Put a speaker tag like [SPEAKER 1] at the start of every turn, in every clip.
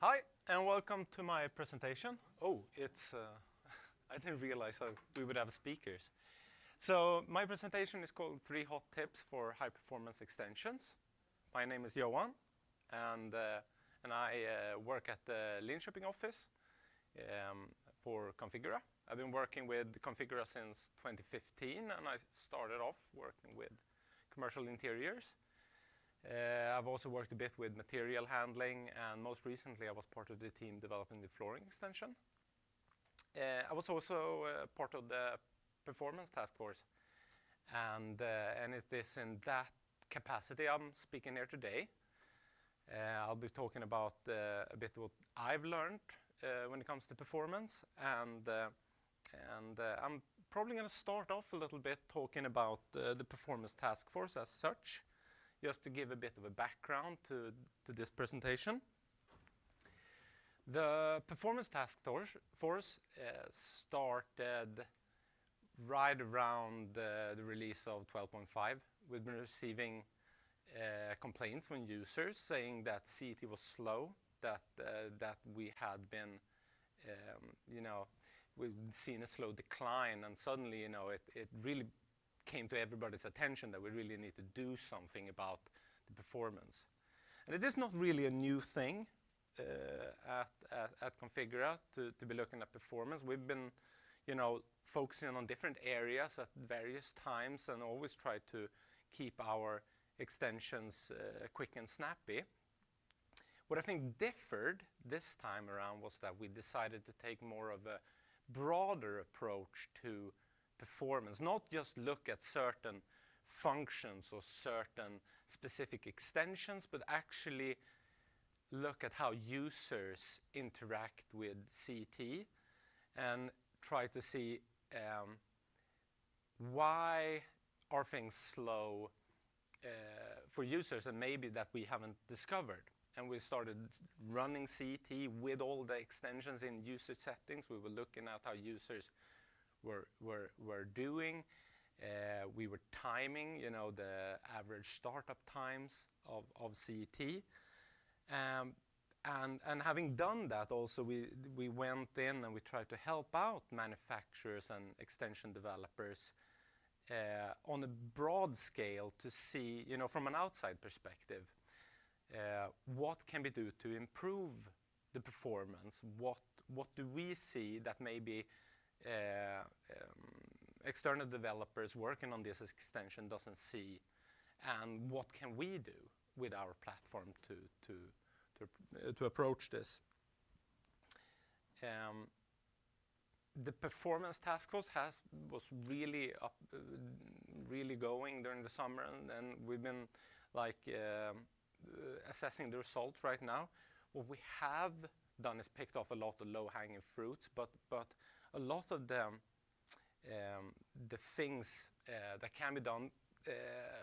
[SPEAKER 1] Hi, and welcome to my presentation. Oh, it's I didn't realize we would have speakers. So my presentation is called 3 Hot Tips for High Performance Extensions. My name is Johan, and I work at the Linköping office for Configura. I've been working with Configura since 2015, and I started off working with commercial interiors. I've also worked a bit with material handling, and most recently I was part of the team developing the flooring extension. I was also part of the performance task force, and it is in that capacity I'm speaking here today. I'll be talking about a bit what I've learned when it comes to performance, and I'm probably going to start off a little bit talking about the performance task force as such, just to give a bit of a background to this presentation. The performance task force started right around the release of 12.5. We've been receiving complaints from users saying that CET was slow, that we had been, we've seen a slow decline, and suddenly, it really came to everybody's attention that we really need to do something about the performance. And it is not really a new thing at Configura to be looking at performance. We've been, focusing on different areas at various times and always try to keep our extensions quick and snappy. What I think differed this time around was that we decided to take more of a broader approach to performance, not just look at certain functions or certain specific extensions, but actually look at how users interact with CET and try to see why are things slow for users and maybe that we haven't discovered. And we started running CET with all the extensions in user settings. We were looking at how users were doing. We were timing, the average startup times of CET. And having done that also, we went in and we tried to help out manufacturers and extension developers on a broad scale to see, from an outside perspective, what can we do to improve the performance? What do we see that maybe external developers working on this extension doesn't see, and what can we do with our platform to approach this? The performance task force was really going during the summer, and we've been assessing the results right now. What we have done is picked off a lot of low-hanging fruits, but a lot of the things that can be done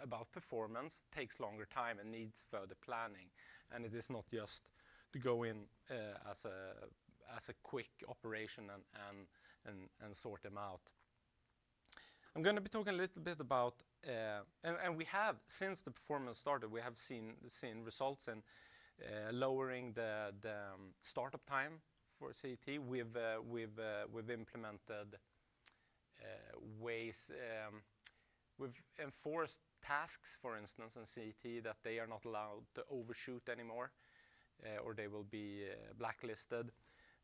[SPEAKER 1] about performance takes longer time and needs further planning, and it is not just to go in as a quick operation and sort them out. I'm going to be talking a little bit about and we have, since the performance started, we have seen results in lowering the startup time for CET. We've implemented ways. We've enforced tasks, for instance, in CET that they are not allowed to overshoot anymore, or they will be blacklisted.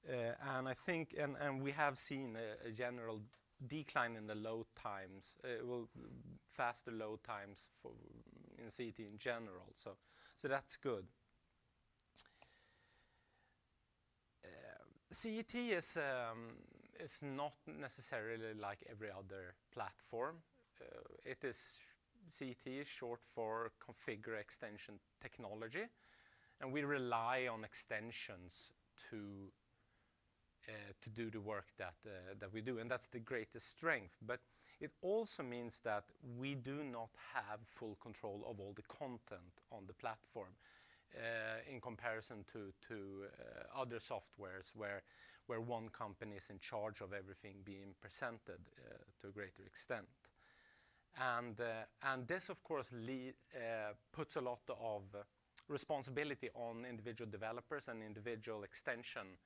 [SPEAKER 1] And I think, and we have seen a general decline in the load times, faster load times in CET in general. So that's good. CET is not necessarily like every other platform. CET is short for Configura Extension Technology, and we rely on extensions to do the work that we do, and that's the greatest strength. But it also means that we do not have full control of all the content on the platform in comparison to other softwares where one company is in charge of everything being presented to a greater extent. And this, of course, puts a lot of responsibility on individual developers and individual extension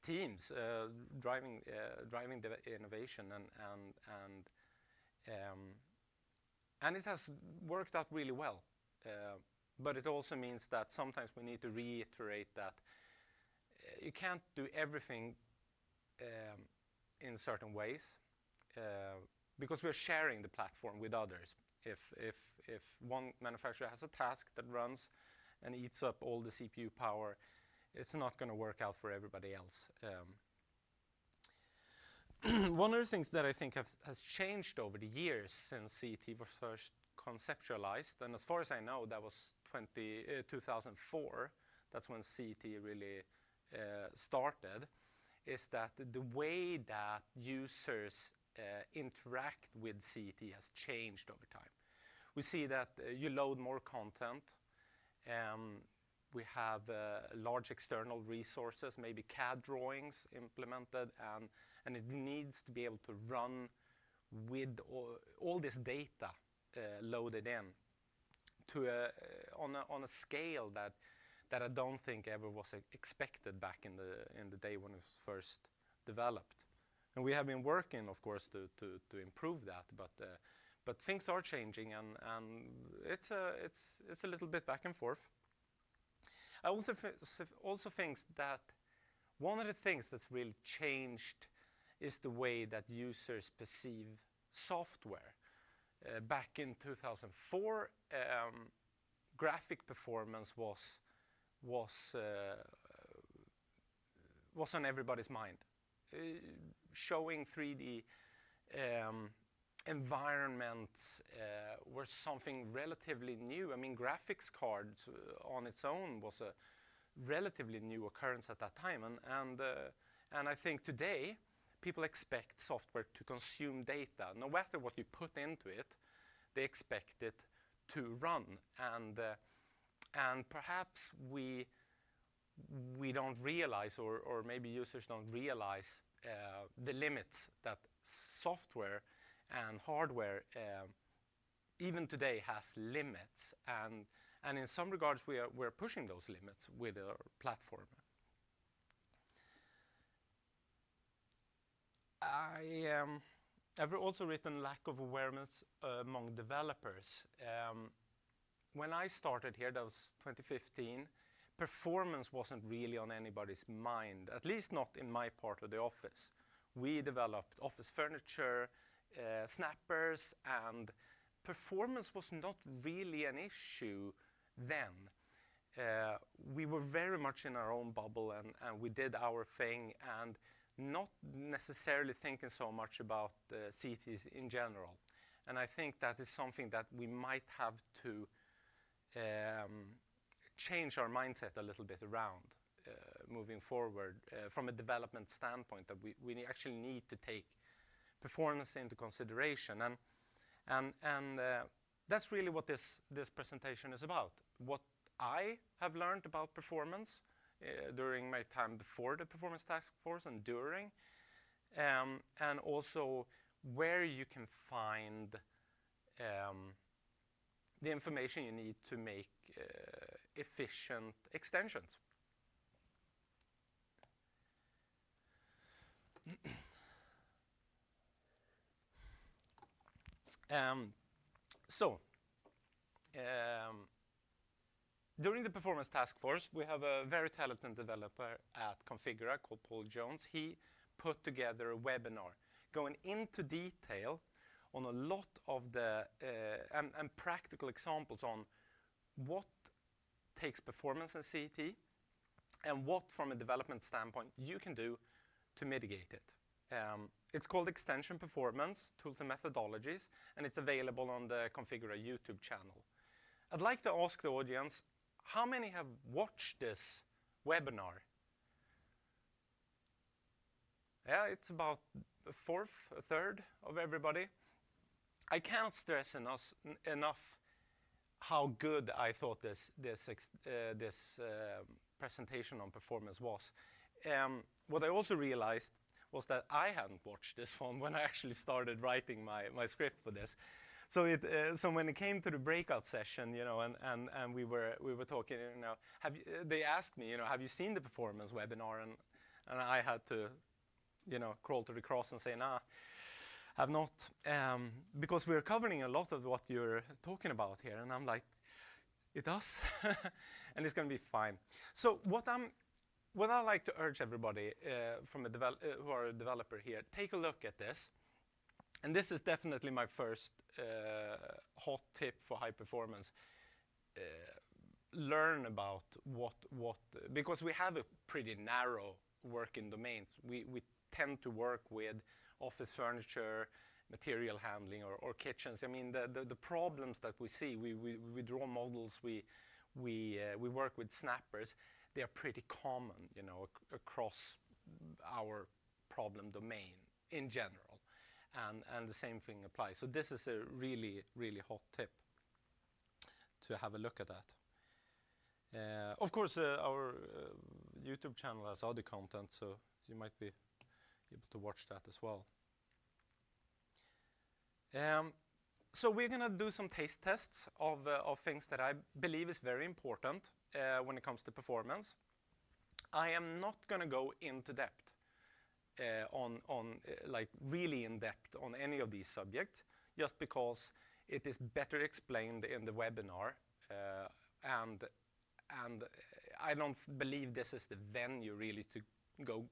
[SPEAKER 1] teams driving the innovation, and it has worked out really well. But it also means that sometimes we need to reiterate that you can't do everything in certain ways because we're sharing the platform with others. If one manufacturer has a task that runs and eats up all the CPU power, it's not going to work out for everybody else. One of the things that I think has changed over the years since CET was first conceptualized, and as far as I know, that was 2004, that's when CET really started, is that the way that users interact with CET has changed over time. We see that you load more content. We have large external resources, maybe CAD drawings implemented, and it needs to be able to run with all this data loaded in to on a scale that I don't think ever was expected back in the day when it was first developed. And we have been working, of course, to improve that, but things are changing, and it's a little bit back and forth. I also think that one of the things that's really changed is the way that users perceive software. Back in 2004, graphic performance was on everybody's mind. Showing 3D environments were something relatively new. I mean, graphics cards on its own was a relatively new occurrence at that time, and I think today people expect software to consume data. No matter what you put into it, they expect it to run, and perhaps we don't realize, or maybe users don't realize the limits that software and hardware even today has limits, and in some regards we're pushing those limits with our platform. I've also written lack of awareness among developers. When I started here, that was 2015, performance wasn't really on anybody's mind, at least not in my part of the office. We developed office furniture, snappers, and performance was not really an issue then. We were very much in our own bubble, and we did our thing, and not necessarily thinking so much about CETs in general. And I think that is something that we might have to change our mindset a little bit around moving forward from a development standpoint, that we actually need to take performance into consideration, and that's really what this presentation is about. What I have learned about performance during my time before the Performance Task Force and during, and also where you can find the information you need to make efficient extensions. During the Performance Task Force, we have a very talented developer at Configura called Paul Jones. He put together a webinar going into detail on a lot of the and practical examples on what takes performance in CET and what, from a development standpoint, you can do to mitigate it. It's called Extension Performance, Tools and Methodologies, and it's available on the Configura YouTube channel. I'd like to ask the audience, how many have watched this webinar? Yeah, it's about a third of everybody. I can't stress enough how good I thought this presentation on performance was. What I also realized was that I hadn't watched this one when I actually started writing my script for this. So when it came to the breakout session, and we were talking, they asked me, have you seen the performance webinar? And I had to, crawl to the cross and say, nah, have not, because we're covering a lot of what you're talking about here. And I'm like, it does, and it's going to be fine. So what I like to urge everybody who are a developer here, take a look at this. And this is definitely my first hot tip for high performance. Learn about because we have a pretty narrow working domains. We tend to work with office furniture, material handling, or kitchens. I mean, the problems that we see, we draw models, we work with snappers. They are pretty common, across our problem domain in general, and the same thing applies. So this is a really, really hot tip to have a look at that. Of course, our YouTube channel has other content, so you might be able to watch that as well. So we're going to do some taste tests of things that I believe is very important when it comes to performance. I am not going to go into depth like really in depth on any of these subjects, just because it is better explained in the webinar, and I don't believe this is the venue really to go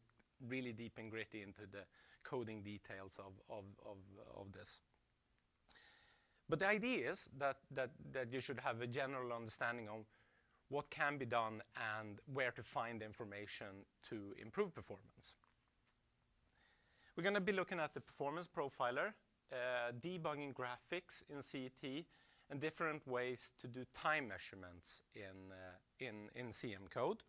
[SPEAKER 1] really deep and gritty into the coding details of this. But the idea is that you should have a general understanding of what can be done and where to find information to improve performance. We're going to be looking at the performance profiler, debugging graphics in CET, and different ways to do time measurements in CM code.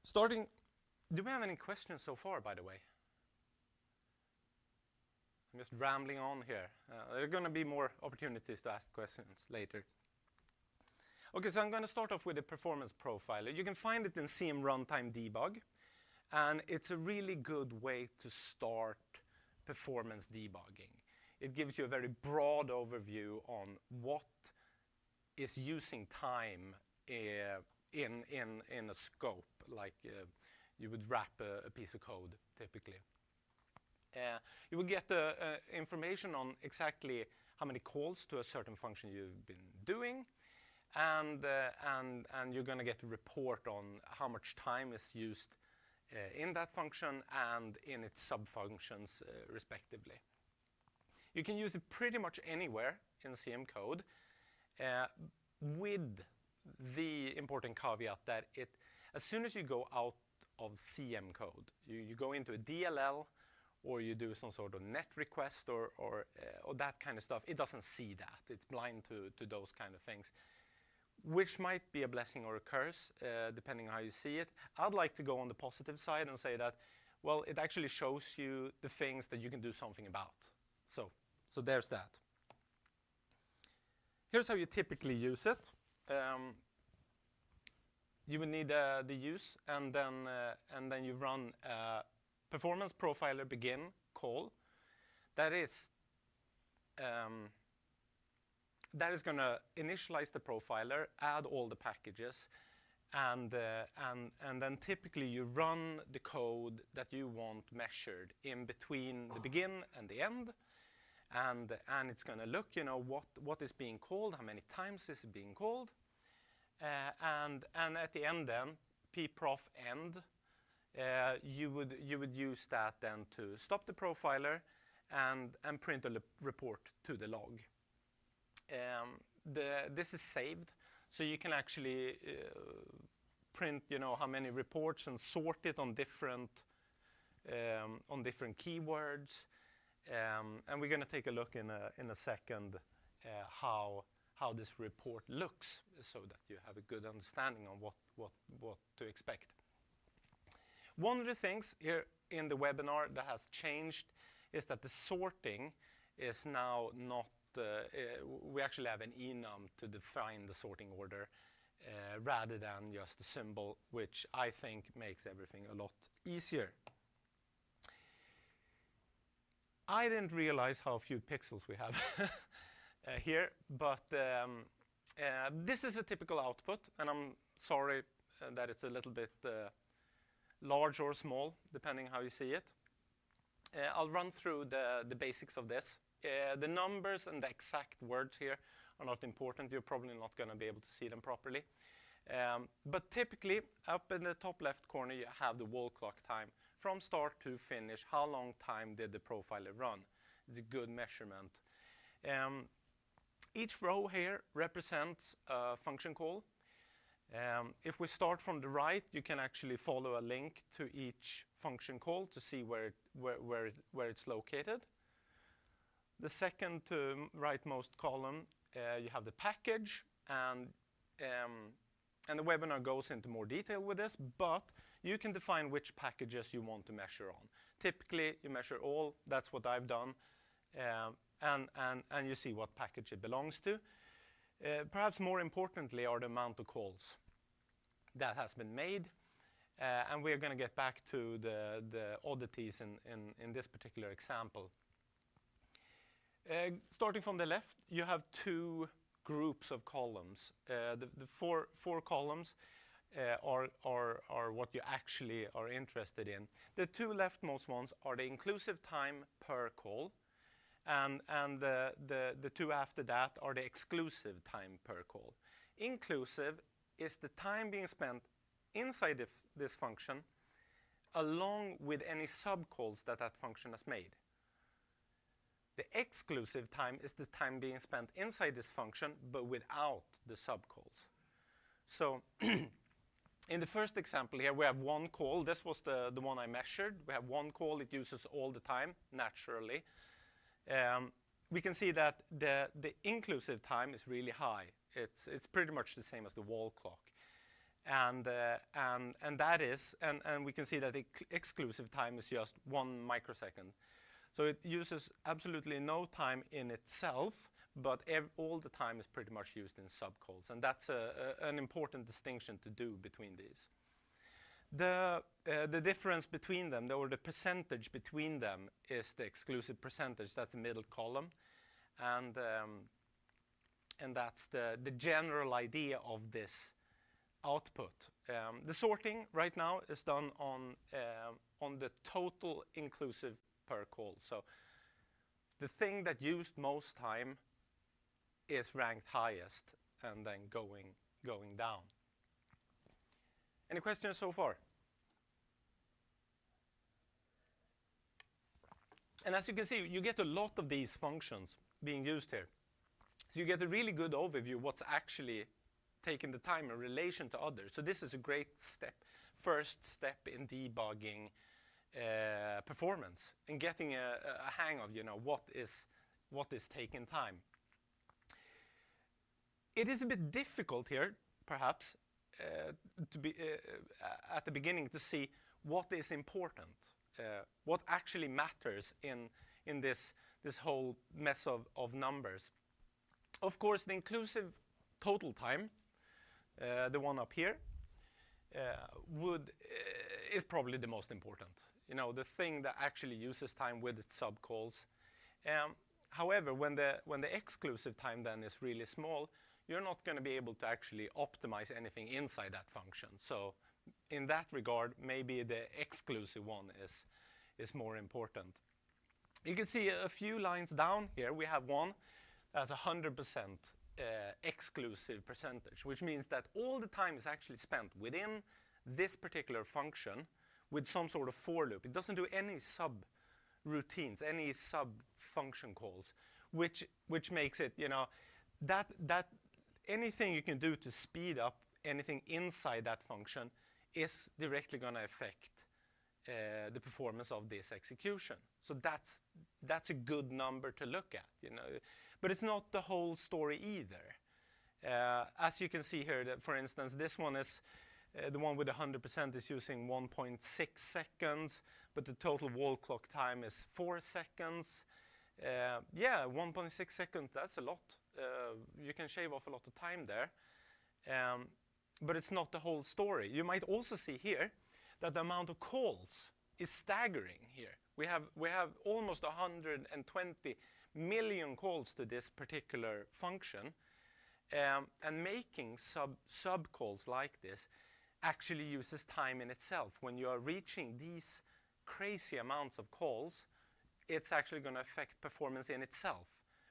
[SPEAKER 1] Starting, do we have any questions so far, by the way? I'm just rambling on here. There are going to be more opportunities to ask questions later. Okay, so I'm going to start off with the performance profiler. You can find it in CM Runtime Debug, and it's a really good way to start performance debugging. It gives you a very broad overview on what is using time in a scope, like you would wrap a piece of code typically. You will get information on exactly how many calls to a certain function you've been doing, and you're going to get a report on how much time is used in that function and in its subfunctions respectively. You can use it pretty much anywhere in CM code, with the important caveat that as soon as you go out of CM code, you go into a DLL, or you do some sort of net request or that kind of stuff, it doesn't see that. It's blind to those kind of things, which might be a blessing or a curse, depending on how you see it. I'd like to go on the positive side and say that, well, it actually shows you the things that you can do something about. So there's that. Here's how you typically use it. You will need the use, and then you run performance profiler begin call. That is going to initialize the profiler, add all the packages, and then typically you run the code that you want measured in between the begin and the end, and it's going to look, what is being called, how many times is it being called, and at the end then pprof end. You would use that then to stop the profiler and print a report to the log. This is saved, so you can actually print, how many reports and sort it on different keywords. And we're going to take a look in a second how this report looks, so that you have a good understanding on what to expect. One of the things here in the webinar that has changed is that the sorting is now not, we actually have an enum to define the sorting order rather than just a symbol, which I think makes everything a lot easier. I didn't realize how few pixels we have here, but this is a typical output, and I'm sorry that it's a little bit large or small, depending how you see it. I'll run through the basics of this. The numbers and the exact words here are not important. You're probably not going to be able to see them properly. But typically, up in the top left corner, you have the wall clock time from start to finish. How long time did the profiler run? It's a good measurement. Each row here represents a function call. If we start from the right, you can actually follow a link to each function call to see where it's located. The second to rightmost column, you have the package, and the webinar goes into more detail with this, but you can define which packages you want to measure on. Typically, you measure all. That's what I've done, and you see what package it belongs to. Perhaps more importantly are the amount of calls that has been made, and we're going to get back to the oddities in this particular example. Starting from the left, you have two groups of columns. The four columns are what you actually are interested in. The two leftmost ones are the inclusive time per call, and the two after that are the exclusive time per call. Inclusive is the time being spent inside this function along with any subcalls that function has made. The exclusive time is the time being spent inside this function but without the subcalls. So in the first example here, we have one call. This was the one I measured. We have one call. It uses all the time, naturally. We can see that the inclusive time is really high. It's pretty much the same as the wall clock. And we can see that the exclusive time is just 1 microsecond. So it uses absolutely no time in itself, but all the time is pretty much used in subcalls. And that's an important distinction to do between these. The difference between them, or the percentage between them, is the exclusive percentage. That's the middle column. And that's the general idea of this output. The sorting right now is done on the total inclusive per call. So the thing that used most time is ranked highest and then going down. Any questions so far? And as you can see, you get a lot of these functions being used here. So you get a really good overview of what's actually taking the time in relation to others. So this is a great first step in debugging performance and getting a hang of what is taking time. It is a bit difficult here, perhaps, to be at the beginning to see what is important, what actually matters in this whole mess of numbers. Of course, the inclusive total time, the one up here, is probably the most important. The thing that actually uses time with its subcalls. However, when the exclusive time then is really small, you're not going to be able to actually optimize anything inside that function. So in that regard, maybe the exclusive one is more important. You can see a few lines down here. We have one that's 100% exclusive percentage, which means that all the time is actually spent within this particular function with some sort of for loop. It doesn't do any sub-routines, any sub-function calls, which makes it, that anything you can do to speed up anything inside that function is directly going to affect the performance of this execution. So that's a good number to look at, But it's not the whole story either. As you can see here, for instance, this one is the one with 100% is using 1.6 seconds, but the total wall clock time is 4 seconds. 1.6 seconds, that's a lot. You can shave off a lot of time there. But it's not the whole story. You might also see here that the amount of calls is staggering here, We have almost 120 million calls to this particular function, and making sub calls like this actually uses time in itself. When you are reaching these crazy amounts of calls, it's actually going to affect performance in itself,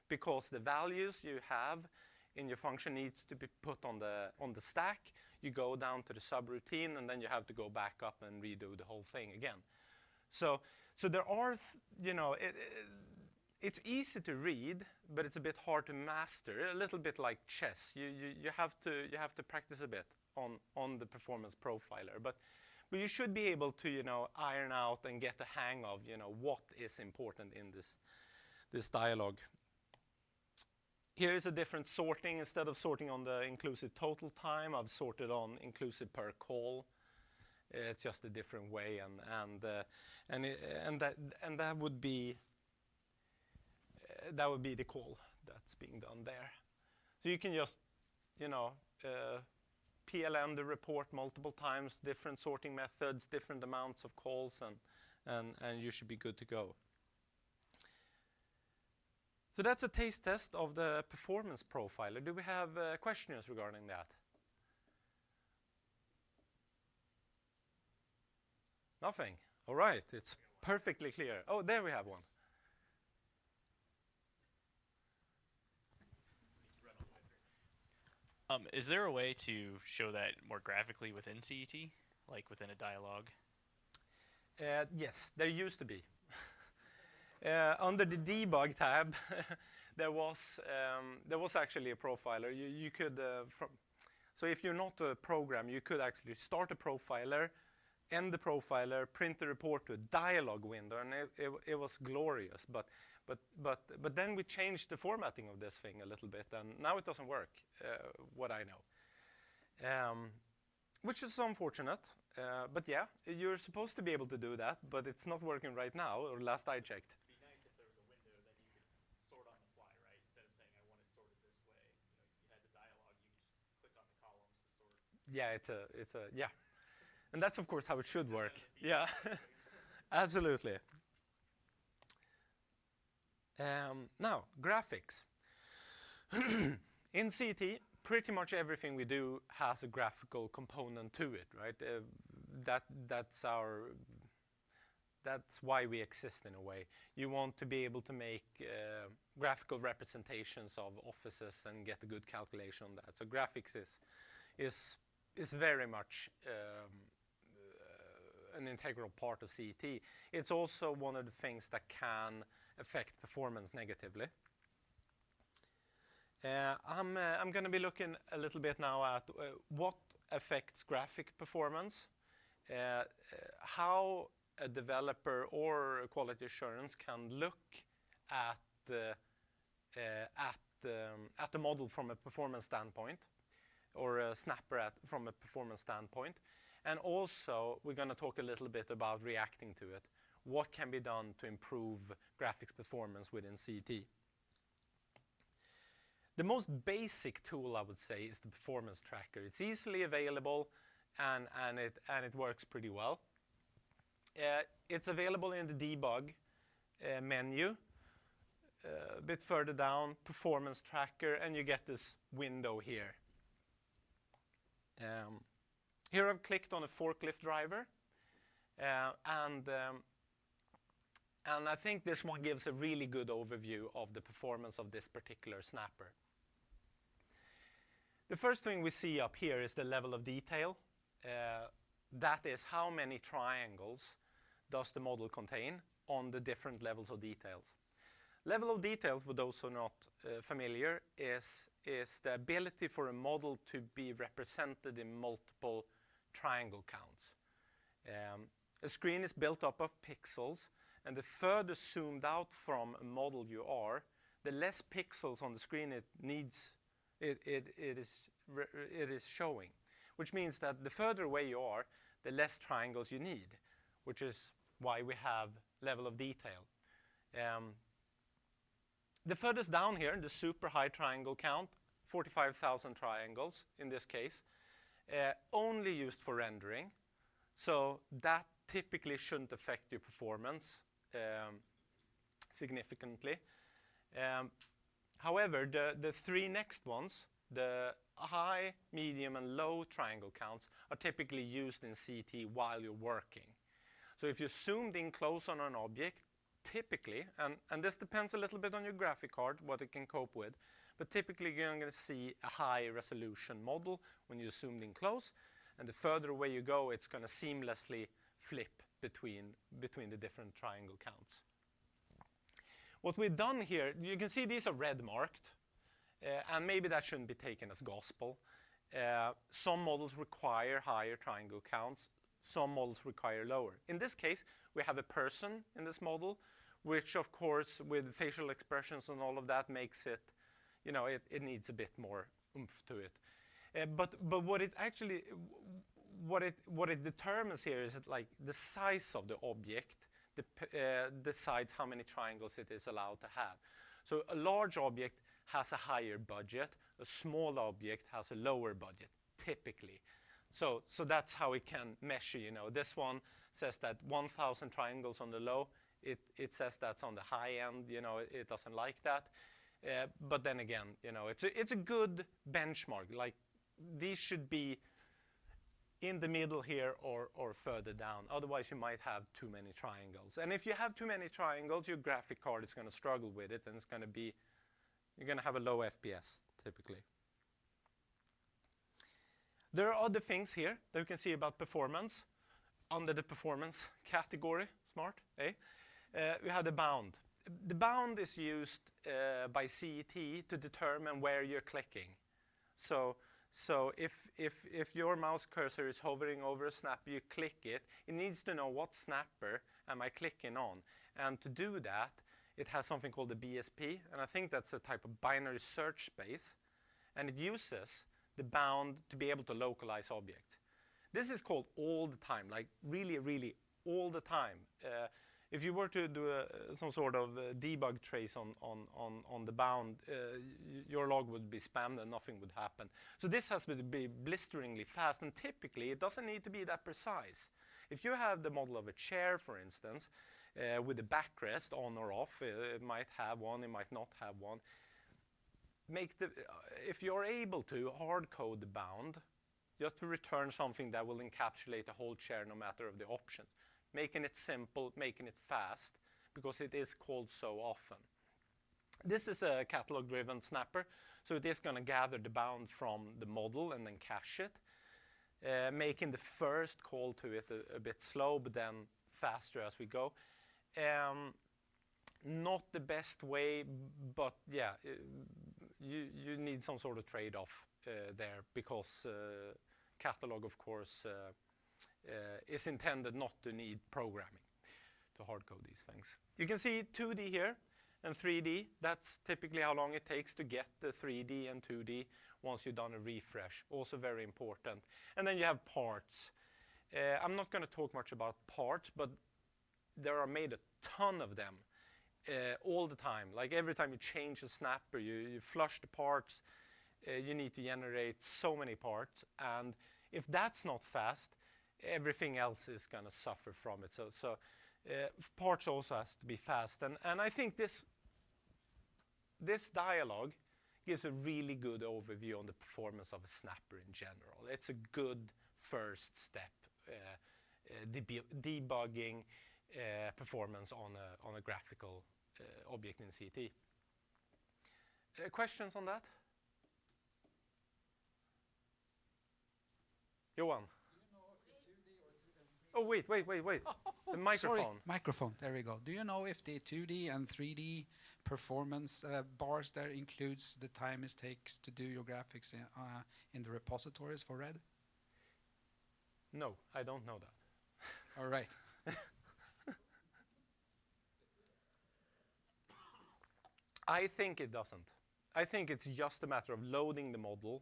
[SPEAKER 1] because the values you have in your function needs to be put on the stack. You go down to the subroutine, and then you have to go back up and redo the whole thing again. So there are, it's easy to read, but it's a bit hard to master. A little bit like chess. You have to practice a bit on the performance profiler, but you should be able to iron out and get a hang of what is important in this dialogue. Here is a different sorting. Instead of sorting on the inclusive total time, I've sorted on inclusive per call. It's just a different way, and that would be the call that's being done there. So you can just PLN the report multiple times, different sorting methods, different amounts of calls, and you should be good to go. So that's a taste test of the performance profiler. Do we have questions regarding that? Nothing. All right, it's perfectly clear. Oh, there we have one.
[SPEAKER 2] Is there a way to show that more graphically within CET, like within a dialogue?
[SPEAKER 1] Yes, there used to be. Under the debug tab, there was actually a profiler. You could, so if you're not a program, you could actually start a profiler, end the profiler, print the report to a dialog window, and it was glorious. But then we changed the formatting of this thing a little bit, and now it doesn't work, what I know. Which is unfortunate, but yeah, you're supposed to be able to do that, but it's not working right now, or last I checked.
[SPEAKER 2] It'd be nice if there was a window that you could sort on the fly, right? Instead of saying, I want it sorted this way. If you had the dialogue, you could just click on the columns to sort.
[SPEAKER 1] Yeah, yeah. And that's, of course, how it should work. Yeah, absolutely. Now, graphics. In CT, pretty much everything we do has a graphical component to it, right? That's why we exist in a way. You want to be able to make graphical representations of offices and get a good calculation on that. So graphics is very much an integral part of CET. It's also one of the things that can affect performance negatively. I'm going to be looking a little bit now at what affects graphic performance, how a developer or a quality assurance can look at the model from a performance standpoint, or a snapper from a performance standpoint. And also, we're going to talk a little bit about reacting to it. What can be done to improve graphics performance within CET? The most basic tool, I would say, is the performance tracker. It's easily available, and it works pretty well. It's available in the debug menu. A bit further down, performance tracker, and you get this window here. Here I've clicked on a forklift driver, and I think this one gives a really good overview of the performance of this particular snapper. The first thing we see up here is the level of detail. That is how many triangles does the model contain on the different levels of details. Level of details, for those who are not familiar, is the ability for a model to be represented in multiple triangle counts. A screen is built up of pixels, and the further zoomed out from a model you are, the less pixels on the screen it is showing, which means that the further away you are, the less triangles you need, which is why we have level of detail. The furthest down here, the super high triangle count, 45,000 triangles in this case, only used for rendering. So that typically shouldn't affect your performance significantly. However, the three next ones, the high, medium, and low triangle counts, are typically used in CT while you're working. So if you're zoomed in close on an object, typically, and this depends a little bit on your graphic card, what it can cope with, but typically you're going to see a high resolution model when you're zoomed in close, and the further away you go, it's going to seamlessly flip between the different triangle counts. What we've done here, you can see these are red marked, and maybe that shouldn't be taken as gospel. Some models require higher triangle counts, some models require lower. In this case, we have a person in this model, which of course with facial expressions and all of that makes it, it needs a bit more oomph to it. But what it actually, what it determines here is that, like, the size of the object decides how many triangles it is allowed to have. So a large object has a higher budget, a small object has a lower budget, typically. So that's how it can measure, This one says that 1,000 triangles on the low, it says that's on the high end, it doesn't like that. But then again, it's a good benchmark. Like, these should be in the middle here or further down. Otherwise, you might have too many triangles. And if you have too many triangles, your graphic card is going to struggle with it, and you're going to have a low FPS, typically. There are other things here that you can see about performance. Under the performance category, smart, eh? We have the bound. The bound is used by CET to determine where you're clicking. So if your mouse cursor is hovering over a snapper, you click it, it needs to know what snapper am I clicking on. And to do that, it has something called the BSP, and I think that's a type of binary search space, and it uses the bound to be able to localize objects. This is called all the time, like really, really all the time. If you were to do some sort of debug trace on the bound, your log would be spammed and nothing would happen. So this has to be blisteringly fast, and typically it doesn't need to be that precise. If you have the model of a chair, for instance, with the backrest on or off, it might have one, it might not have one. If you're able to hard code the bound, just to return something that will encapsulate the whole chair no matter of the option. Making it simple, making it fast, because it is called so often. This is a catalog-driven snapper, so it is going to gather the bound from the model and then cache it, making the first call to it a bit slow, but then faster as we go. Not the best way, but yeah, you need some sort of trade-off there, because catalog, of course, is intended not to need programming to hard code these things. You can see 2D here and 3D. That's typically how long it takes to get the 3D and 2D once you've done a refresh. Also very important. And then you have parts. I'm not going to talk much about parts, but there are made a ton of them all the time. Like every time you change a snapper, you flush the parts, you need to generate so many parts. And if that's not fast, everything else is going to suffer from it. So parts also has to be fast. And I think this dialogue gives a really good overview on the performance of a snapper in general. It's a good first step, debugging performance on a graphical object in CT. Questions on that? Johan? Oh, wait. The microphone.
[SPEAKER 3] Sorry, microphone. There we go. Do you know if the 2D and 3D performance bars there includes the time it takes to do your graphics in the repositories for Red?
[SPEAKER 1] No, I don't know that.
[SPEAKER 3] All right.
[SPEAKER 1] I think it doesn't. I think it's just a matter of loading the model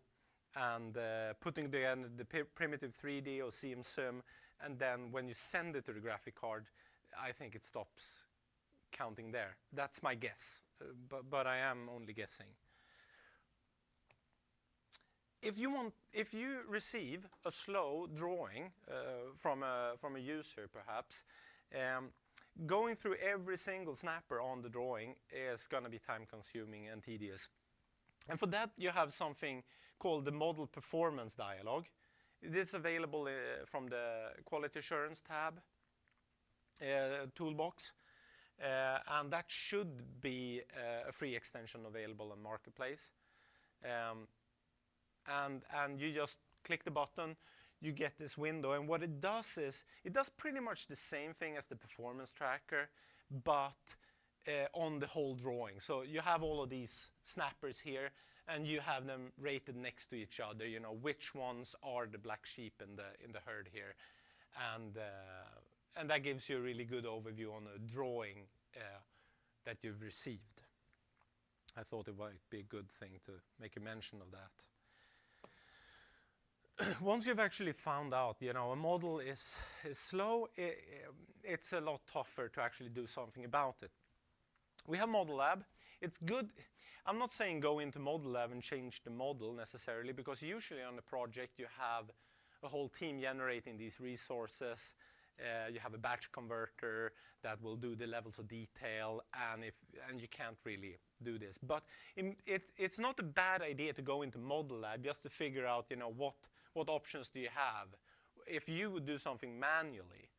[SPEAKER 1] and putting the primitive 3D or CMSIM, and then when you send it to the graphic card, I think it stops counting there. That's my guess, but I am only guessing. If you receive a slow drawing from a user, perhaps, going through every single snapper on the drawing is going to be time consuming and tedious. And for that you have something called the model performance dialog. It is available from the quality assurance tab toolbox, and that should be a free extension available on Marketplace. And you just click the button, you get this window, and what it does is it does pretty much the same thing as the performance tracker, but on the whole drawing. So you have all of these snappers here, and you have them rated next to each other. You know which ones are the black sheep in the herd here, and that gives you a really good overview on a drawing that you've received. I thought it might be a good thing to make a mention of that. Once you've actually found out, you know, a model is slow, it's a lot tougher to actually do something about it. We have Model Lab. It's good. I'm not saying go into Model Lab and change the model necessarily, because usually on a project you have a whole team generating these resources. You have a batch converter that will do the levels of detail, and you can't really do this. But it's not a bad idea to go into Model Lab just to figure out, you know, what options do you have. If you would do something manually,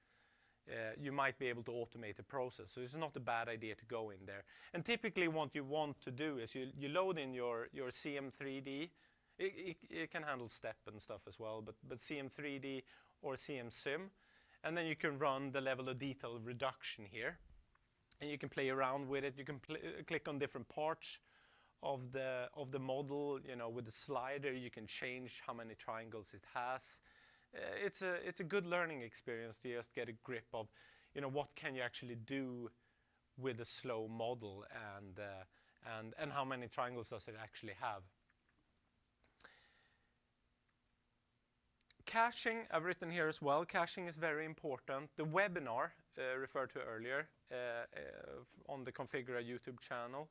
[SPEAKER 1] you might be able to automate the process. So it's not a bad idea to go in there. And typically what you want to do is you load in your CM3D. It can handle step and stuff as well, but CM3D or CM Sim. And then you can run the level of detail reduction here. And you can play around with it. You can click on different parts of the model. You know, with the slider, you can change how many triangles it has. It's a good learning experience to just get a grip of, you know, what can you actually do with a slow model, and how many triangles does it actually have. Caching, I've written here as well. Caching is very important. The webinar referred to earlier on the Configura YouTube channel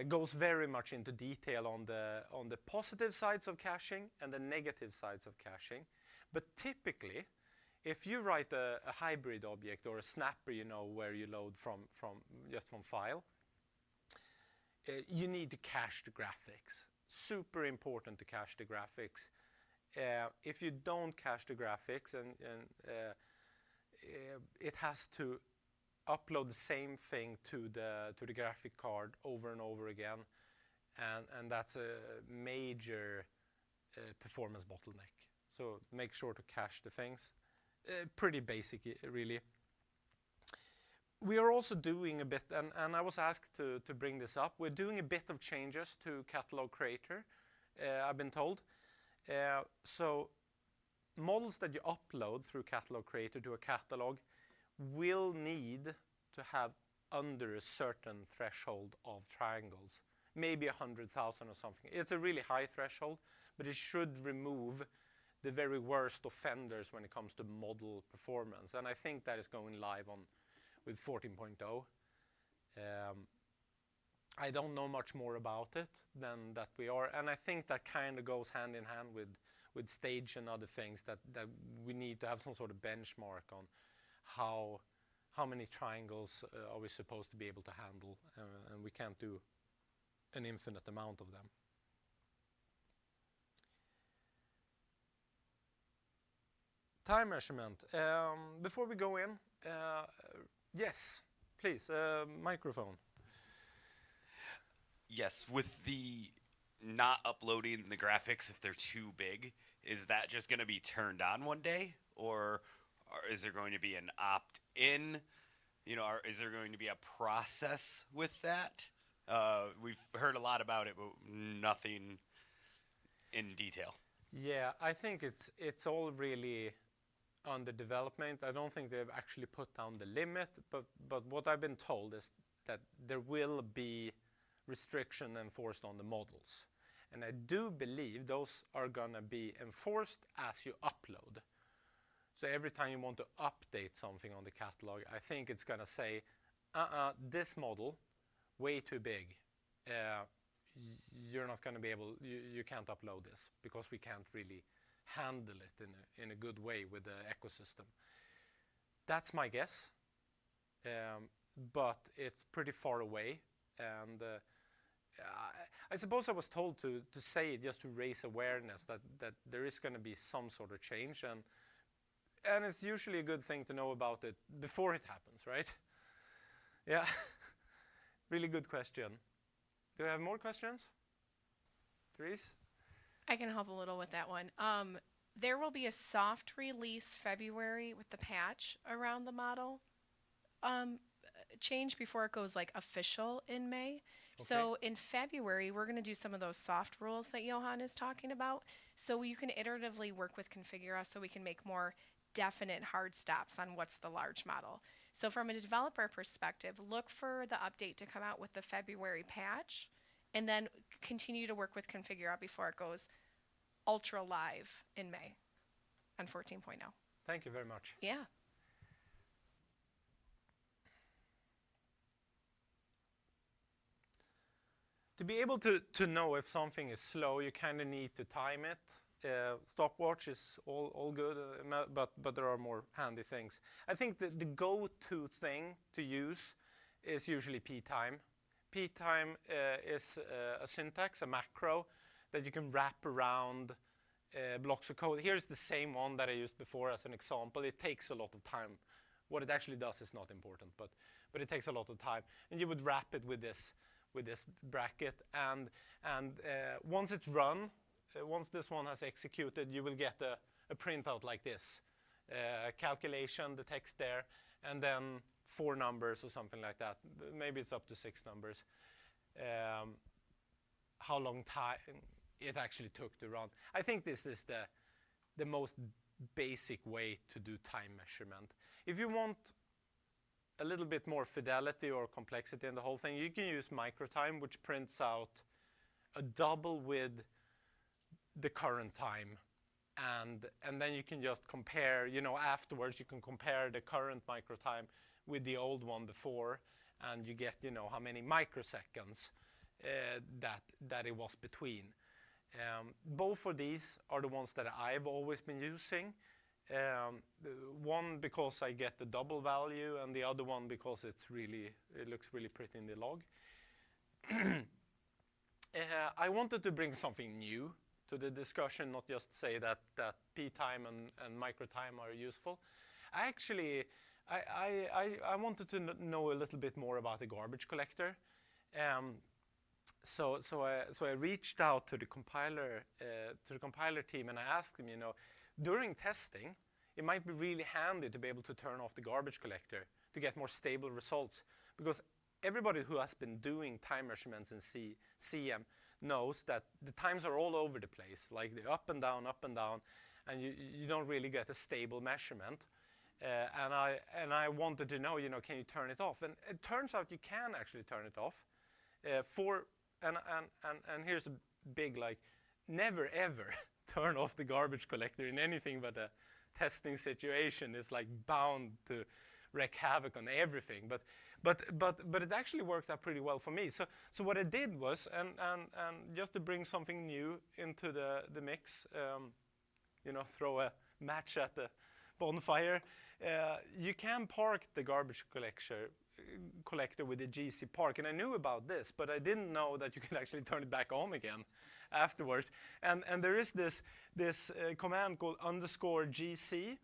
[SPEAKER 1] goes very much into detail on the positive sides of caching and the negative sides of caching. But typically, if you write a hybrid object or a snapper, you know, where you load from file, you need to cache the graphics. Super important to cache the graphics. If you don't cache the graphics, and it has to upload the same thing to the graphic card over and over again, and that's a major performance bottleneck. So make sure to cache the things. Pretty basic, really. We are also doing a bit, and I was asked to bring this up. We're doing a bit of changes to Catalog Creator, I've been told. So models that you upload through Catalog Creator to a catalog will need to have under a certain threshold of triangles, maybe 100,000 or something. It's a really high threshold, but it should remove the very worst offenders when it comes to model performance. And I think that is going live with 14.0. I don't know much more about it than that we are, and I think that kind of goes hand in hand with stage and other things, that we need to have some sort of benchmark on how many triangles are we supposed to be able to handle, and we can't do an infinite amount of them. Time measurement. Before we go in, yes, please, microphone.
[SPEAKER 4] Yes, with the not uploading the graphics if they're too big, is that just going to be turned on one day? Or is there going to be an opt-in? You know, or is there going to be a process with that? We've heard a lot about it, but nothing in detail.
[SPEAKER 1] Yeah, I think it's all really under development. I don't think they've actually put down the limit, but what I've been told is that there will be restriction enforced on the models. And I do believe those are going to be enforced as you upload. So every time you want to update something on the catalog, I think it's going to say, this model, way too big. You're not going to be able, you can't upload this because we can't really handle it in a good way with the ecosystem. That's my guess. but it's pretty far away. And I suppose I was told to say it just to raise awareness that there is going to be some sort of change, and it's usually a good thing to know about it before it happens, right? Yeah, really good question. Do we have more questions? Therese?
[SPEAKER 5] I can help a little with that one. There will be a soft release February with the patch around the model change before it goes like official in May. So in February, we're going to do some of those soft rules that Johan is talking about. So you can iteratively work with Configura so we can make more definite hard stops on what's the large model. So from a developer perspective, look for the update to come out with the February patch, and then continue to work with Configura before it goes ultra live in May on 14.0.
[SPEAKER 1] Thank you very much.
[SPEAKER 5] Yeah.
[SPEAKER 1] To be able to know if something is slow, you kind of need to time it. Stopwatch is all good, but there are more handy things. I think the go-to thing to use is usually p-time. P-time is a syntax, a macro, that you can wrap around blocks of code. Here's the same one that I used before as an example. It takes a lot of time. What it actually does is not important, but it takes a lot of time. And you would wrap it with this bracket, and once it's run, once this one has executed, you will get a printout like this. Calculation, the text there, and then 4 numbers or something like that. Maybe it's up to 6 numbers. How long time it actually took to run. I think this is the most basic way to do time measurement. If you want a little bit more fidelity or complexity in the whole thing, you can use microtime, which prints out a double with the current time, and then you can just compare, afterwards you can compare the current microtime with the old one before, and you get, how many microseconds that it was between. Both of these are the ones that I've always been using. One because I get the double value, and the other one because it looks really pretty in the log. I wanted to bring something new to the discussion, not just say that p-time and microtime are useful. I wanted to know a little bit more about the garbage collector. So I reached out to the compiler team, and I asked them, during testing, it might be really handy to be able to turn off the garbage collector to get more stable results, because everybody who has been doing time measurements in CM knows that the times are all over the place, like they're up and down, and you don't really get a stable measurement. And I wanted to know, can you turn it off? And it turns out you can actually turn it off. And here's a big, never ever turn off the garbage collector in anything but a testing situation. Is bound to wreak havoc on everything. But it actually worked out pretty well for me. So what I did was, and just to bring something new into the mix, throw a match at the bonfire, you can park the garbage collector with the GC park, and I knew about this, but I didn't know that you can actually turn it back on again afterwards. And there is this command called _GC,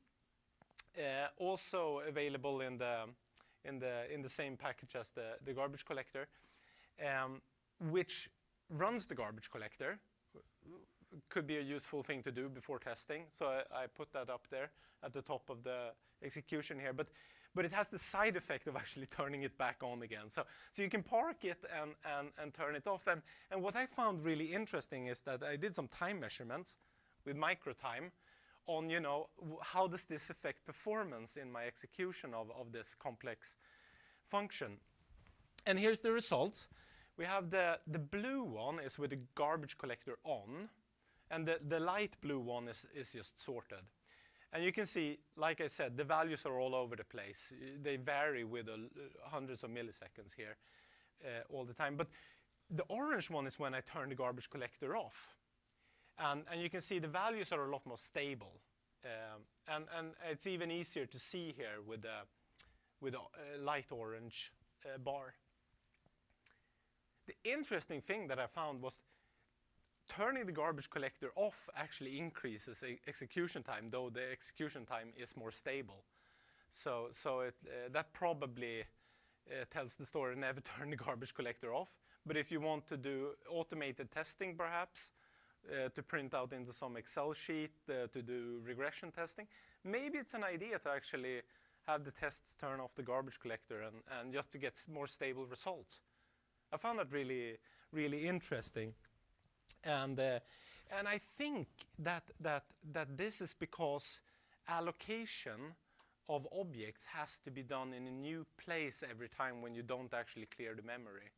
[SPEAKER 1] also available in the same package as the garbage collector, which runs the garbage collector. Could be a useful thing to do before testing, so I put that up there at the top of the execution here. But it has the side effect of actually turning it back on again. So you can park it and turn it off. And what I found really interesting is that I did some time measurements with microtime on, how does this affect performance in my execution of this complex function. And here's the results. We have the blue one is with the garbage collector on, and the light blue one is just sorted. And you can see, like I said, the values are all over the place. They vary with hundreds of milliseconds here all the time. But the orange one is when I turn the garbage collector off. And you can see the values are a lot more stable. And it's even easier to see here with with a light orange bar. The interesting thing that I found was turning the garbage collector off actually increases execution time, though the execution time is more stable. So that probably tells the story, never turn the garbage collector off. But if you want to do automated testing perhaps, to print out into some Excel sheet, to do regression testing, maybe it's an idea to actually have the tests turn off the garbage collector and just to get more stable results. I found that really, really interesting. And I think that this is because allocation of objects has to be done in a new place every time when you don't actually clear the memory.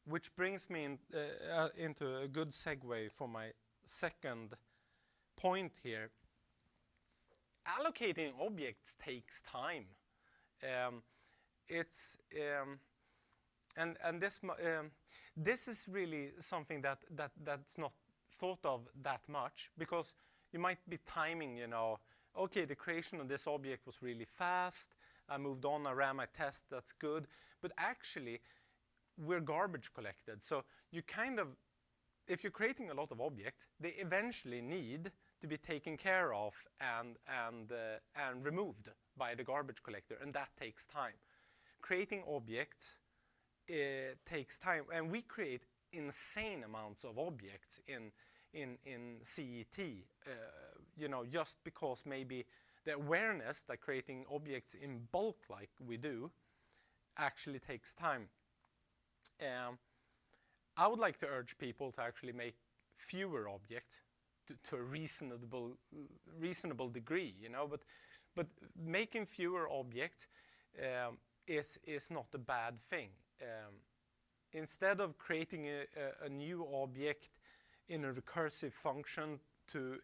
[SPEAKER 1] Which brings me into a good segue for my second point here. Allocating objects takes time. This is really something that's not thought of that much, because you might be timing, okay, the creation of this object was really fast, I moved on, I ran my test, that's good, but actually we're garbage collected. So you if you're creating a lot of objects, they eventually need to be taken care of and removed by the garbage collector, and that takes time. Creating objects takes time, and we create insane amounts of objects in CET, just because maybe the awareness that creating objects in bulk like we do actually takes time. I would like to urge people to actually make fewer objects to a reasonable degree, but making fewer objects is not a bad thing. Instead of creating a new object in a recursive function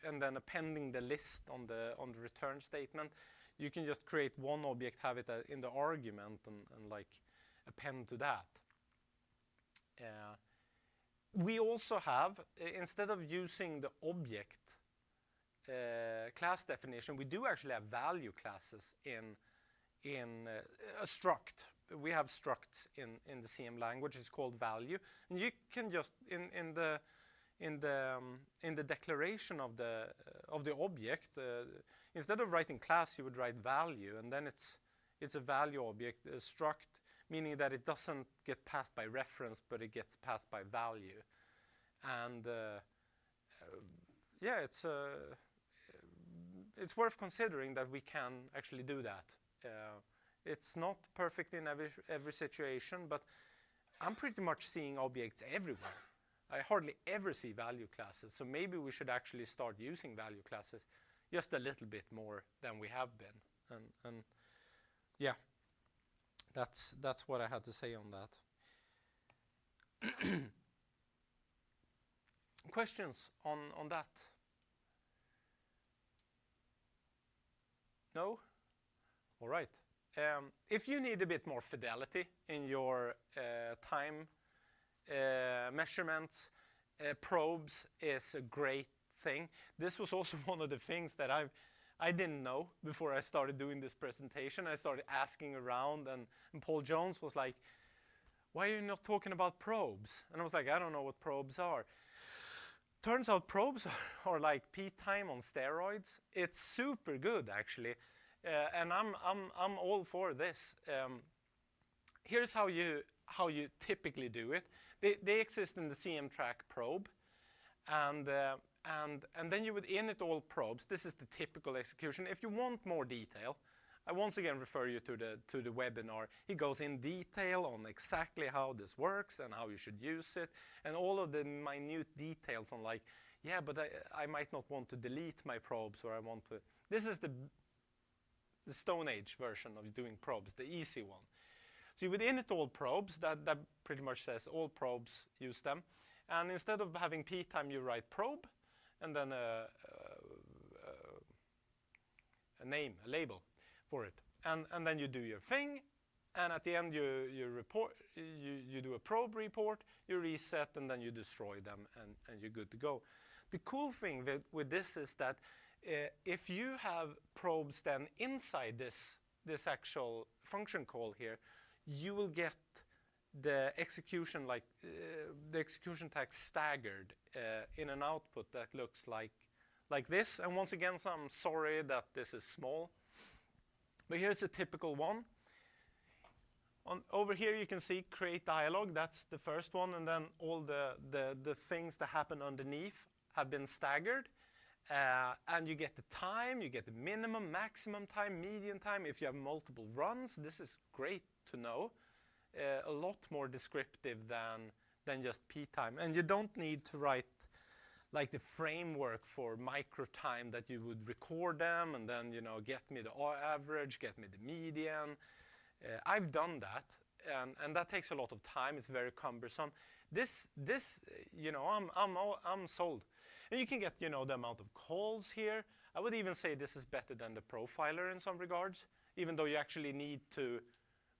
[SPEAKER 1] and then appending the list on the return statement, you can just create one object, have it in the argument, and like append to that. We also have, instead of using the object class definition, we do actually have value classes in a struct. We have structs in the CM language. It's called value, and you can just in the declaration of the object, instead of writing class, you would write value, and then it's a value object, a struct, meaning that it doesn't get passed by reference, but it gets passed by value. And it's worth considering that we can actually do that. It's not perfect in every situation, but I'm pretty much seeing objects everywhere. I hardly ever see value classes, so maybe we should actually start using value classes just a little bit more than we have been. And yeah, that's what I had to say on that. Questions on that? No? All right. If you need a bit more fidelity in your time measurements, probes is a great thing. This was also one of the things that I didn't know before I started doing this presentation. I started asking around, and Paul Jones was like, "Why are you not talking about probes?" And I was like, "I don't know what probes are." Turns out probes are like p-time on steroids. It's super good, actually. And I'm all for this. Here's how you typically do it. They exist in the CM-track probe, and then you would init all probes. This is the typical execution. If you want more detail, I once again refer you to the webinar. He goes in detail on exactly how this works and how you should use it, and all of the minute details on like, yeah, but I might not want to delete my probes, or I want to. This is the Stone Age version of doing probes, the easy one. So you would init all probes. That pretty much says all probes, use them. And instead of having p-time, you write probe, and then a name, a label for it. And then you do your thing, and at the end you report, you do a probe report, you reset, and then you destroy them, and you're good to go. The cool thing with this is that if you have probes then inside this this actual function call here, you will get the execution the execution tag staggered in an output that looks like this. And once again, so I'm sorry that this is small, but here's a typical one. Over here you can see create dialogue, that's the first one, and then all the things that happen underneath have been staggered. And you get the time, you get the minimum, maximum time, median time. If you have multiple runs, this is great to know. A lot more descriptive than just p time. And you don't need to write like the framework for micro time that you would record them and then, you know, get me the average, get me the median. I've done that, and that takes a lot of time. It's very cumbersome. This, you know, I'm sold. And you can get, you know, the amount of calls here. I would even say this is better than the profiler in some regards, even though you actually need to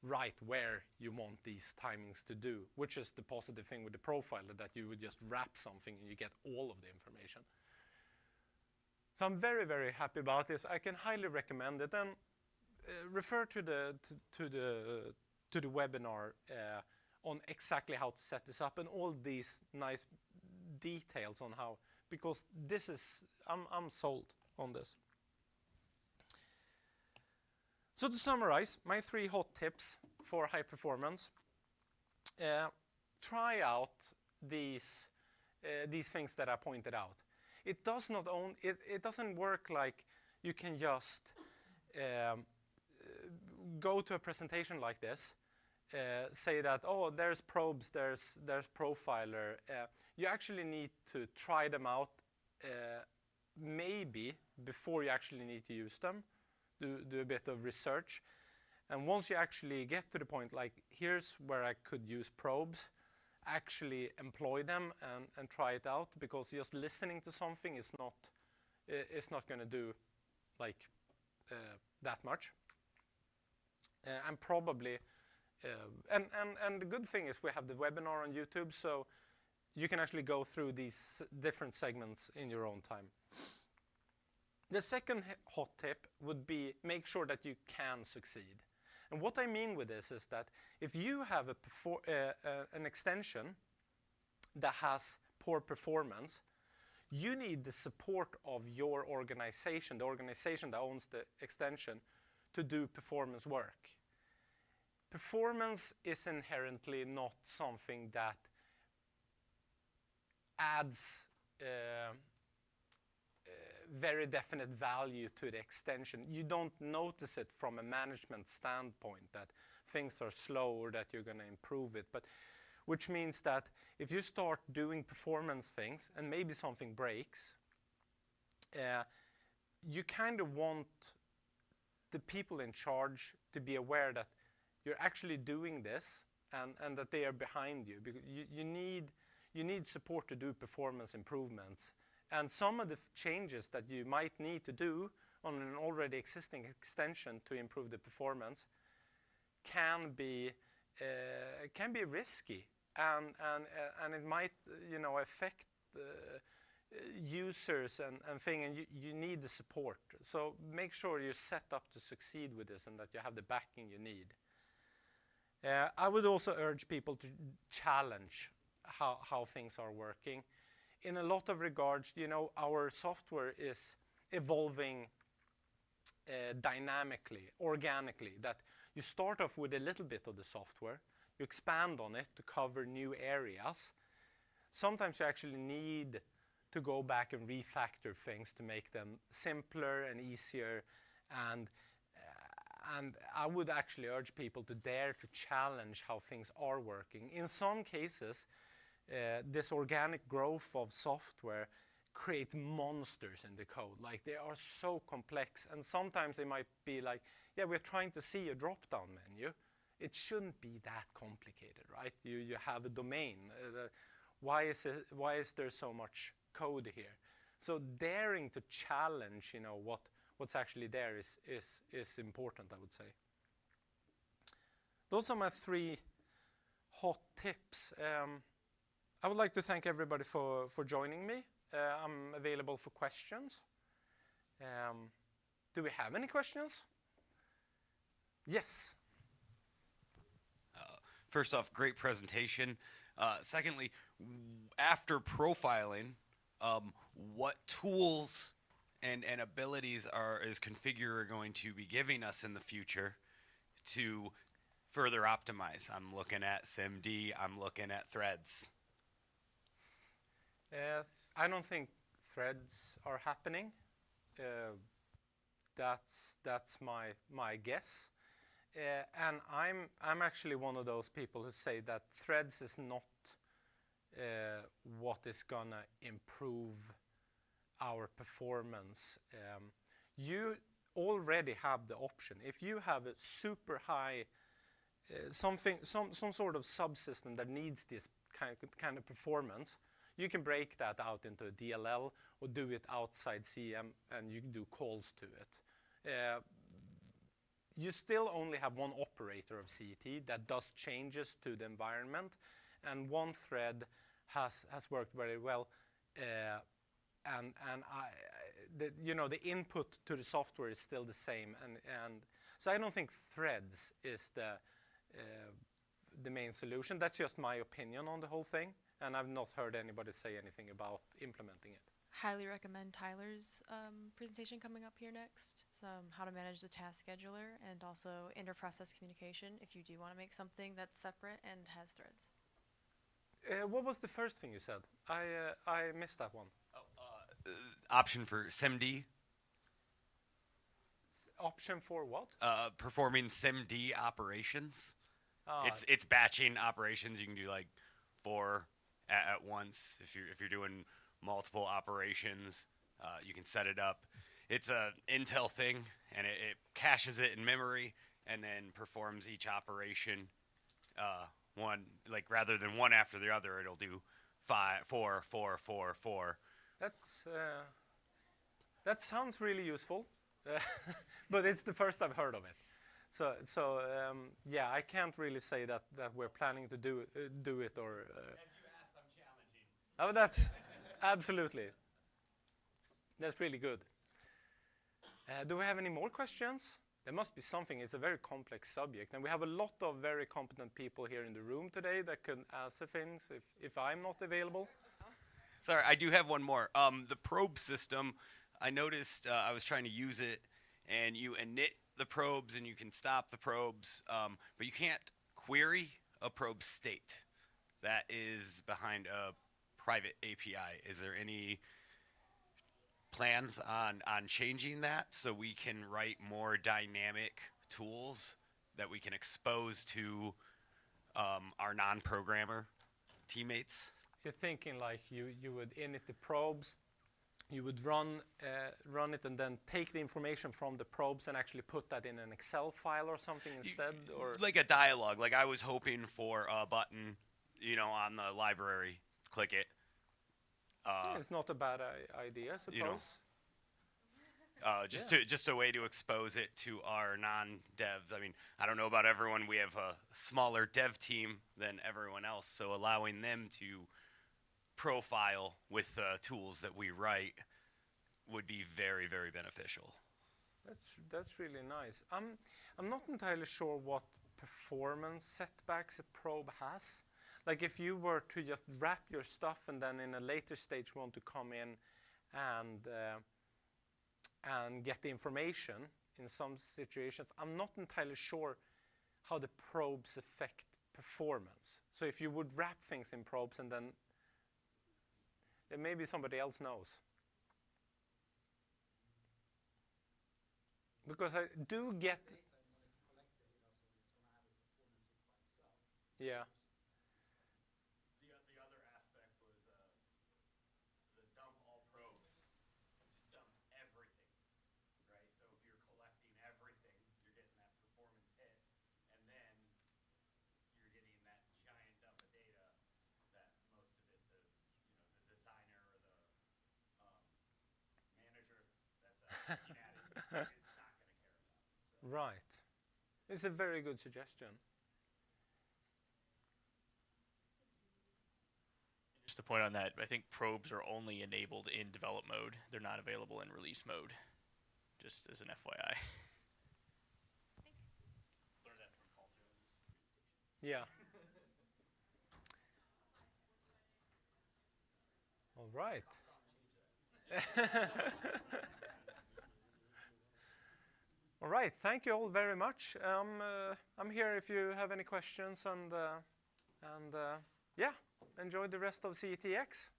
[SPEAKER 1] write where you want these timings to do, which is the positive thing with the profiler, that you would just wrap something and you get all of the information. So I'm very, very happy about this. I can highly recommend it, and refer to the webinar on exactly how to set this up and all these nice details on how, because this is, I'm sold on this. So to summarize, my 3 hot tips for high performance: try out these things that I pointed out. It does not own, it doesn't work like you can just go to a presentation like this, say that, oh, there's probes, there's profiler. You actually need to try them out maybe before you actually need to use them. Do a bit of research. And once you actually get to the point, like here's where I could use probes, actually employ them and try it out, because just listening to something is not going to do like that much. And probably, and the good thing is we have the webinar on YouTube, so you can actually go through these different segments in your own time. The second hot tip would be make sure that you can succeed. And what I mean with this is that if you have an extension that has poor performance, you need the support of your organization, the organization that owns the extension, to do performance work. Performance is inherently not something that adds very definite value to the extension. You don't notice it from a management standpoint that things are slow or that you're going to improve it. But which means that if you start doing performance things and maybe something breaks, you kind of want the people in charge to be aware that you're actually doing this and that they are behind you. Because you need support to do performance improvements. And some of the changes that you might need to do on an already existing extension to improve the performance can be risky, and it might, you know, affect users and thing, and you need the support. So make sure you're set up to succeed with this and that you have the backing you need. I would also urge people to challenge how things are working. In a lot of regards, you know, our software is evolving dynamically, organically, that you start off with a little bit of the software, you expand on it to cover new areas. Sometimes you actually need to go back and refactor things to make them simpler and easier, and I would actually urge people to dare to challenge how things are working. In some cases, this organic growth of software creates monsters in the code. Like, they are so complex, and sometimes they might be like, yeah, we're trying to see a drop-down menu. It shouldn't be that complicated, right? You have a domain. Why is there so much code here? So daring to challenge, you know, what's actually there is important, I would say. Those are my 3 hot tips. I would like to thank everybody for joining me. I'm available for questions. Do we have any questions? Yes.
[SPEAKER 4] First off, great presentation. Secondly, after profiling, what tools and abilities is Configurer going to be giving us in the future to further optimize? I'm looking at SIMD, I'm looking at threads.
[SPEAKER 1] I don't think threads are happening. That's my guess. And I'm actually one of those people who say that threads is not what is gonna improve our performance. You already have the option. If you have a super high some sort of subsystem that needs this kind of performance, you can break that out into a DLL or do it outside CM, and you can do calls to it. You still only have one operator of CET that does changes to the environment, and one thread has worked very well. And the input to the software is still the same, and so I don't think threads is the main solution. That's just my opinion on the whole thing, and I've not heard anybody say anything about implementing it.
[SPEAKER 6] Highly recommend Tyler's presentation coming up here next. It's how to manage the task scheduler and also inter-process communication if you do want to make something that's separate and has threads.
[SPEAKER 1] What was the first thing you said? I missed that one.
[SPEAKER 4] Option for SIMD,
[SPEAKER 1] Option for what?
[SPEAKER 4] performing SIMD operations.
[SPEAKER 1] Ah,
[SPEAKER 4] It's batching operations. You can do like 4 at once. If you're doing multiple operations, you can set it up. It's a Intel thing, and it caches it in memory and then performs each operation rather than one after the other. It'll do 5, 4, 4, 4, 4.
[SPEAKER 1] That sounds really useful, but it's the first I've heard of it. So yeah, I can't really say that we're planning to do it or.
[SPEAKER 4] As you asked, I'm challenging.
[SPEAKER 1] Oh, that's absolutely. That's really good. Do we have any more questions? There must be something. It's a very complex subject, and we have a lot of very competent people here in the room today that can answer things if I'm not available.
[SPEAKER 4] Sorry, I do have one more. The probe system, I noticed I was trying to use it, and you init the probes and you can stop the probes, but you can't query a probe state. That is behind a private API. Is there any plans on changing that so we can write more dynamic tools that we can expose to our non-programmer teammates?
[SPEAKER 1] You're thinking like you would init the probes, you would run it and then take the information from the probes and actually put that in an Excel file or something instead, or
[SPEAKER 4] like a dialogue. Like I was hoping for a button, on the library, click it.
[SPEAKER 1] it's not a bad idea, I suppose.
[SPEAKER 4] Just a way to expose it to our non-devs. I mean, I don't know about everyone. We have a smaller dev team than everyone else, so allowing them to profile with the tools that we write would be very, very beneficial.
[SPEAKER 1] That's really nice. I'm not entirely sure what performance setbacks a probe has. Like if you were to just wrap your stuff and then in a later stage want to come in and get the information in some situations, I'm not entirely sure how the probes affect performance. So if you would wrap things in probes and then maybe somebody else knows. Because I do get. Yeah.
[SPEAKER 4] The other aspect was the dump all probes. Just dump everything, right? So if you're collecting everything, you're getting that performance hit, and then you're getting that giant dump of data that most of it, the designer or the manager that's looking at it is not going to care about. So.
[SPEAKER 1] Right. It's a very good suggestion.
[SPEAKER 2] Just to point on that, I think probes are only enabled in develop mode. They're not available in release mode, just as an FYI.
[SPEAKER 1] Yeah. All right. All right. Thank you all very much. I'm here if you have any questions, and yeah, enjoy the rest of CETX.